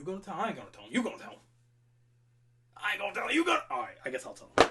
You gonna tell him? I ain't gonna tell him. You gonna tell him. I ain't gonna tell him. You gonna... Alright, I guess I'll tell him.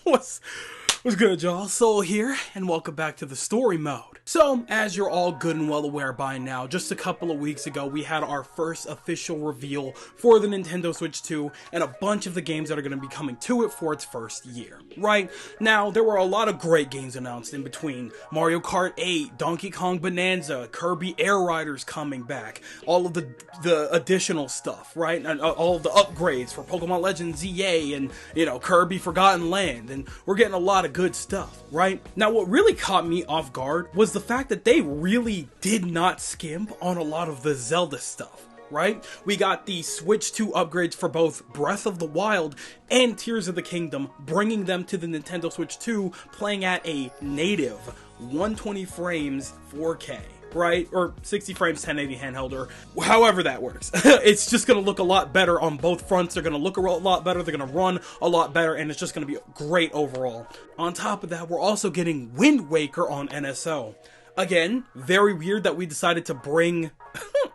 What's good, y'all? Soul here, and welcome back to the story mode. So, as you're all good and well aware by now, just a couple of weeks ago, we had our first official reveal for the Nintendo Switch 2, and a bunch of the games that are going to be coming to it for its first year, right? Now, there were a lot of great games announced in between. Mario Kart 8, Donkey Kong Bonanza, Kirby Air Riders coming back, all of the additional stuff, right? And all of the upgrades for Pokemon Legends ZA, and, you know, Kirby Forgotten Land, and we're getting a lot of good stuff, right? Now, what really caught me off guard was the fact that they really did not skimp on a lot of the Zelda stuff, right? We got the Switch 2 upgrades for both Breath of the Wild and Tears of the Kingdom, bringing them to the Nintendo Switch 2, playing at a native 120 frames 4K. Right? Or 60 frames 1080 handheld, or however that works. It's just going to look a lot better on both fronts. They're going to look a lot better, they're going to run a lot better, and it's just going to be great overall. On top of that, we're also getting Wind Waker on NSO. Again, very weird that we decided to bring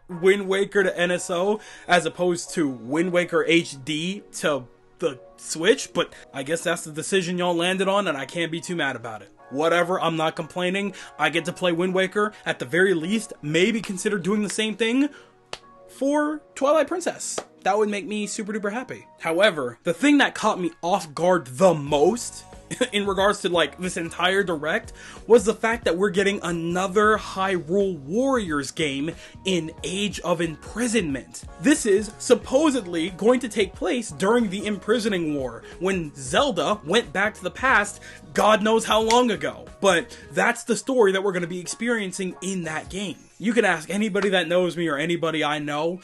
Wind Waker to NSO as opposed to Wind Waker HD to the Switch, but I guess that's the decision y'all landed on, and I can't be too mad about it. Whatever, I'm not complaining. I get to play Wind Waker. At the very least, maybe consider doing the same thing for Twilight Princess. That would make me super duper happy. However, the thing that caught me off guard the most in regards to like this entire direct was the fact that we're getting another HYRULE Warriors game in Age of Imprisonment. This is supposedly going to take place during the Imprisoning War, when Zelda went back to the past God knows how long ago. But that's the story that we're going to be experiencing in that game. You can ask anybody that knows me or anybody I know,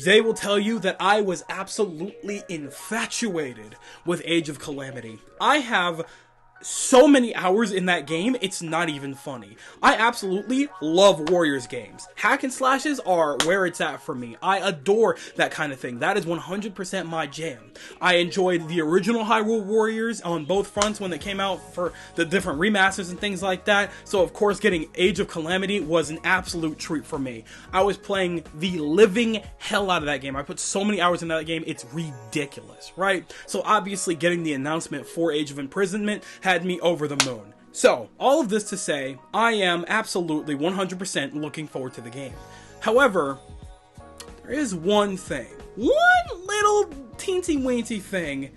they will tell you that I was absolutely infatuated with Age of Calamity. I have so many hours in that game, it's not even funny. I absolutely love Warriors games. Hack and slashes are where it's at for me. I adore that kind of thing. That is 100% my jam. I enjoyed the original HYRULE Warriors on both fronts when they came out for the different remasters and things like that. So of course getting Age of Calamity was an absolute treat for me. I was playing the living hell out of that game. I put so many hours in that game, it's ridiculous, right? So obviously getting the announcement for Age of Imprisonment had me over the moon. So, all of this to say, I am absolutely 100% looking forward to the game. However, there is one little teensy-weensy thing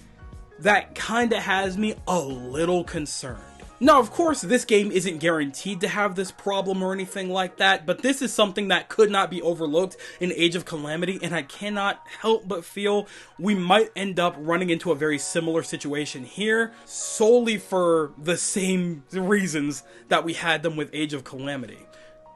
that kinda has me a little concerned. Now, of course, this game isn't guaranteed to have this problem or anything like that, but this is something that could not be overlooked in Age of Calamity, and I cannot help but feel we might end up running into a very similar situation here, solely for the same reasons that we had them with Age of Calamity.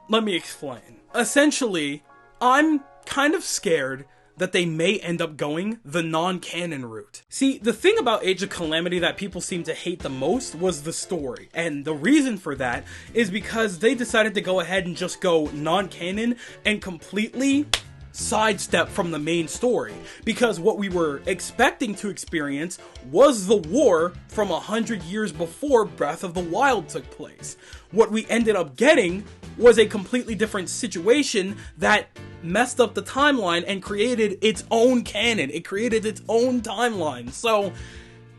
Let me explain. Essentially, I'm kind of scared that they may end up going the non-canon route. See, the thing about Age of Calamity that people seem to hate the most was the story, and the reason for that is because they decided to go ahead and just go non-canon and completely sidestep from the main story, because what we were expecting to experience was the war from 100 years before Breath of the Wild took place. What we ended up getting was a completely different situation that messed up the timeline and created its own canon. It created its own timeline. So,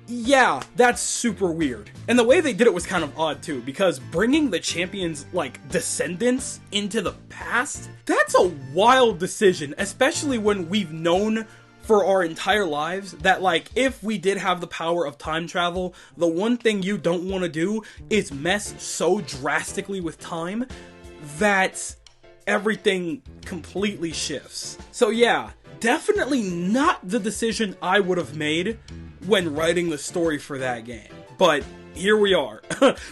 yeah, that's super weird. And the way they did it was kind of odd too, because bringing the champion's, like, descendants into the past, that's a wild decision, especially when we've known for our entire lives that, like, if we did have the power of time travel, the one thing you don't want to do is mess so drastically with time that everything completely shifts. So yeah, definitely not the decision I would have made when writing the story for that game. But here we are,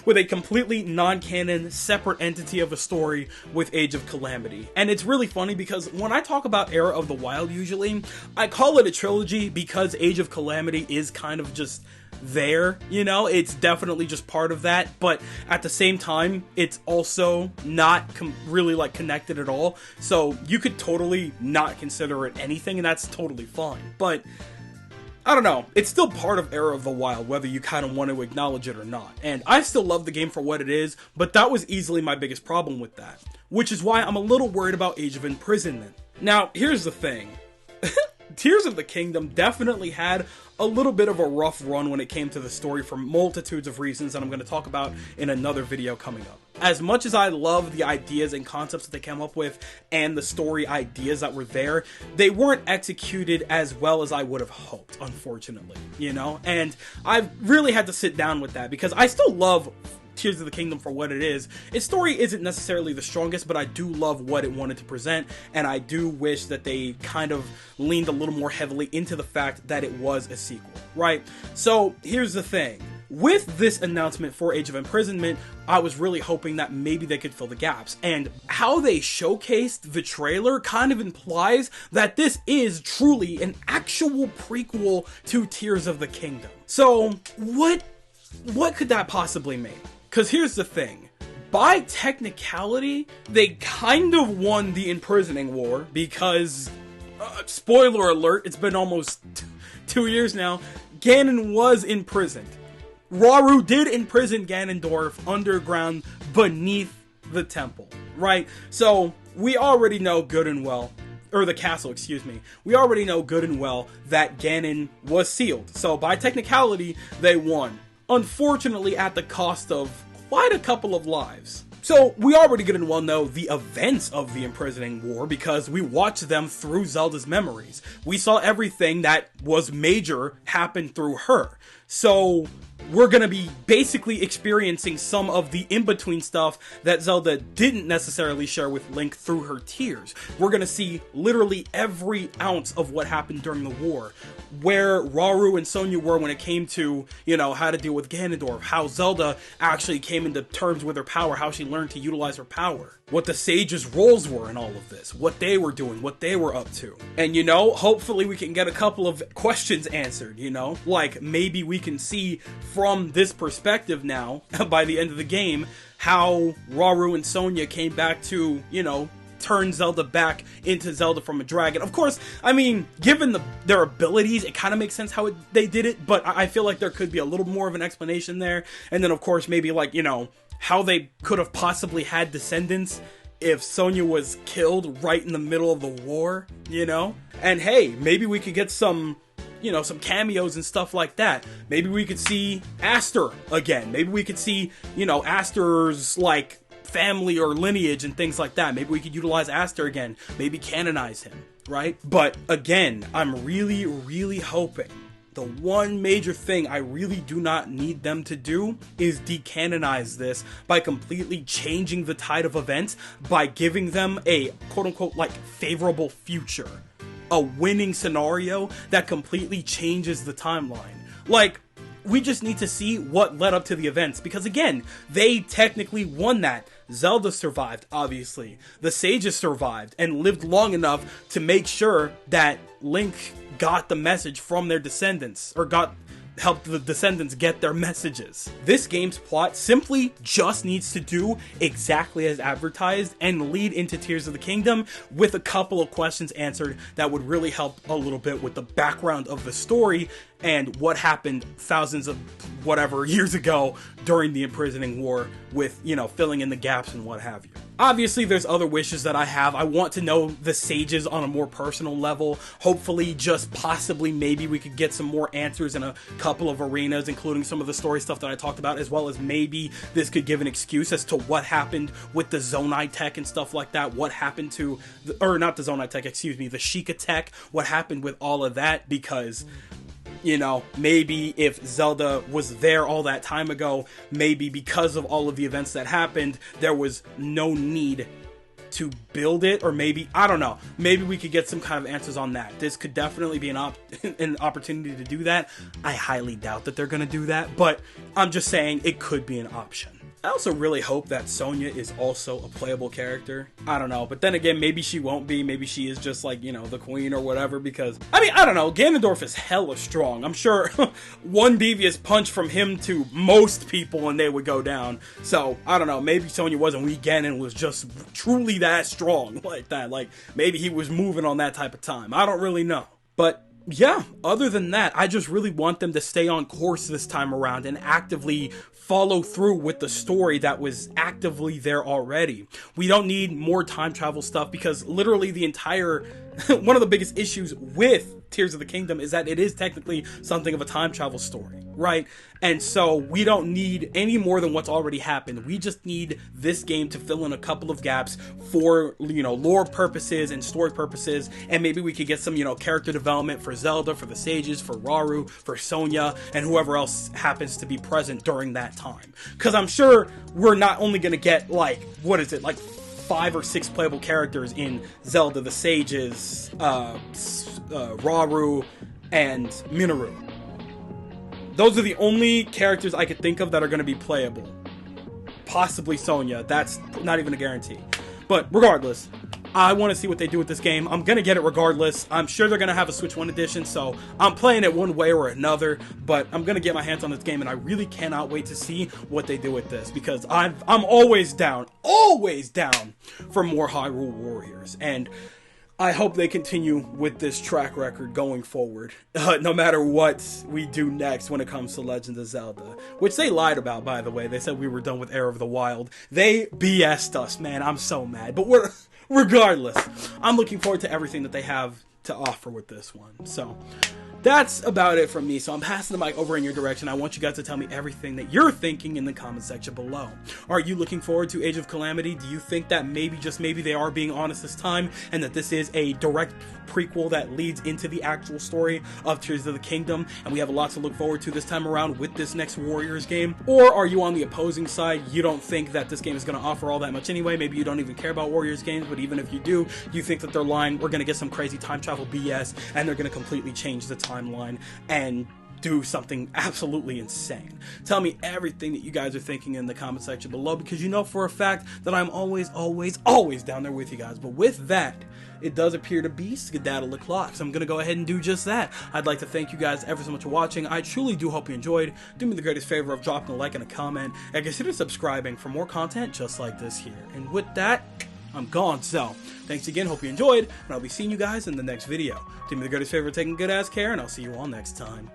with a completely non-canon, separate entity of a story with Age of Calamity. And it's really funny because when I talk about Era of the Wild usually, I call it a trilogy because Age of Calamity is kind of just there, you know, it's definitely just part of that, but at the same time, it's also not really like connected at all, so you could totally not consider it anything, and that's totally fine. But I don't know, it's still part of Era of the Wild, whether you kind of want to acknowledge it or not, and I still love the game for what it is, but that was easily my biggest problem with that, which is why I'm a little worried about Age of Imprisonment. Now, here's the thing. Tears of the Kingdom definitely had a little bit of a rough run when it came to the story for multitudes of reasons that I'm going to talk about in another video coming up. As much as I love the ideas and concepts that they came up with and the story ideas that were there, they weren't executed as well as I would have hoped, unfortunately, you know? And I've really had to sit down with that because I still love Tears of the Kingdom for what it is. Its story isn't necessarily the strongest, but I do love what it wanted to present, and I do wish that they kind of leaned a little more heavily into the fact that it was a sequel, right? So here's the thing. With this announcement for Age of Imprisonment, I was really hoping that maybe they could fill the gaps, and how they showcased the trailer kind of implies that this is truly an actual prequel to Tears of the Kingdom. So what could that possibly mean? Because here's the thing, by technicality, they kind of won the imprisoning war because, spoiler alert, it's been almost 2 years now, Ganon was imprisoned. Rauru did imprison Ganondorf underground beneath the temple, right? So, we already know good and well, or the castle, excuse me, we already know good and well that Ganon was sealed. So, by technicality, they won. Unfortunately, at the cost of quite a couple of lives. So, we already good and well know the events of the imprisoning war because we watched them through Zelda's memories. We saw everything that was major happen through her. So, we're gonna be basically experiencing some of the in-between stuff that Zelda didn't necessarily share with Link through her tears. We're gonna see literally every ounce of what happened during the war. Where Rauru and Sonya were when it came to, you know, how to deal with Ganondorf. How Zelda actually came into terms with her power. How she learned to utilize her power. What the sages' roles were in all of this. What they were doing. What they were up to. And, you know, hopefully we can get a couple of questions answered, you know? Like, maybe we can see from this perspective now, by the end of the game, how Rauru and Sonya came back to, you know, turn Zelda back into Zelda from a dragon. Of course, I mean, given their abilities, it kind of makes sense how they did it, but I feel like there could be a little more of an explanation there. And then, of course, maybe, like, you know, how they could have possibly had descendants if Sonya was killed right in the middle of the war, you know? And hey, maybe we could get some, you know, some cameos and stuff like that. Maybe we could see Aster again. Maybe we could see, you know, Aster's, like, family or lineage and things like that. Maybe we could utilize Aster again. Maybe canonize him, right? But again, I'm really, really hoping the one major thing I really do not need them to do is decanonize this by completely changing the tide of events by giving them a quote-unquote like favorable future. A winning scenario that completely changes the timeline. Like, we just need to see what led up to the events, because again, they technically won that. Zelda survived, obviously. The sages survived and lived long enough to make sure that Link got the message from their descendants, or helped the descendants get their messages. This game's plot simply just needs to do exactly as advertised and lead into Tears of the Kingdom with a couple of questions answered that would really help a little bit with the background of the story and what happened thousands of whatever years ago during the imprisoning war with, you know, filling in the gaps and what have you. Obviously, there's other wishes that I have. I want to know the sages on a more personal level. Hopefully, just possibly, maybe we could get some more answers in a couple of arenas, including some of the story stuff that I talked about, as well as maybe this could give an excuse as to what happened with the Zonai tech and stuff like that. What happened to, or not the Zonai tech, excuse me, the Sheikah tech. What happened with all of that, because, you know, maybe if Zelda was there all that time ago, maybe because of all of the events that happened, there was no need to build it, or maybe, I don't know, maybe we could get some kind of answers on that. This could definitely be an opportunity to do that. I highly doubt that they're going to do that, but I'm just saying it could be an option. I also really hope that Sonya is also a playable character. I don't know, but then again, maybe she won't be. Maybe she is just like, you know, the queen or whatever, because, I mean, I don't know, Ganondorf is hella strong. I'm sure one devious punch from him to most people and they would go down. So, I don't know, maybe Sonya wasn't weak, Ganon was just truly that strong like that. Like, maybe he was moving on that type of time. I don't really know. But yeah, other than that, I just really want them to stay on course this time around and actively follow through with the story that was actively there already. We don't need more time travel stuff, because literally the entire one of the biggest issues with Tears of the Kingdom is that it is technically something of a time travel story, right? And so we don't need any more than what's already happened. We just need this game to fill in a couple of gaps for, you know, lore purposes and story purposes, and maybe we could get some, you know, character development for Zelda, for the sages, for Rauru, for Sonya, and whoever else happens to be present during that time. Because I'm sure we're not only going to get, like, what is it, like 5 or 6 playable characters in Zelda, the sages, Rauru, and Minoru. Those are the only characters I could think of that are going to be playable. Possibly Sonya. That's not even a guarantee. But regardless, I want to see what they do with this game. I'm going to get it regardless. I'm sure they're going to have a Switch 1 edition, so I'm playing it one way or another, but I'm going to get my hands on this game, and I really cannot wait to see what they do with this, because I'm always down for more Hyrule Warriors, and I hope they continue with this track record going forward, no matter what we do next when it comes to Legend of Zelda, which they lied about, by the way. They said we were done with Heir of the Wild. They BS'd us, man. I'm so mad, but regardless, I'm looking forward to everything that they have to offer with this one. So that's about it from me. So I'm passing the mic over in your direction. I want you guys to tell me everything that you're thinking in the comment section below. Are you looking forward to Age of Calamity? Do you think that maybe, just maybe, they are being honest this time, and that this is a direct prequel that leads into the actual story of Tears of the Kingdom, and we have a lot to look forward to this time around with this next Warriors game? Or are you on the opposing side? You don't think that this game is going to offer all that much anyway. Maybe you don't even care about Warriors games, but even if you do, you think that they're lying. We're going to get some crazy time travel BS, and they're going to completely change the timeline and do something absolutely insane. Tell me everything that you guys are thinking in the comment section below, because you know for a fact that I'm always down there with you guys. But with that, it does appear to be skedaddle the clock, so I'm gonna go ahead and do just that. I'd like to thank you guys ever so much for watching. I truly do hope you enjoyed. Do me the greatest favor of dropping a like and a comment, and consider subscribing for more content just like this here. And with that, I'm gone. So thanks again, hope you enjoyed, and I'll be seeing you guys in the next video. Do me the greatest favor of taking good ass care, and I'll see you all next time.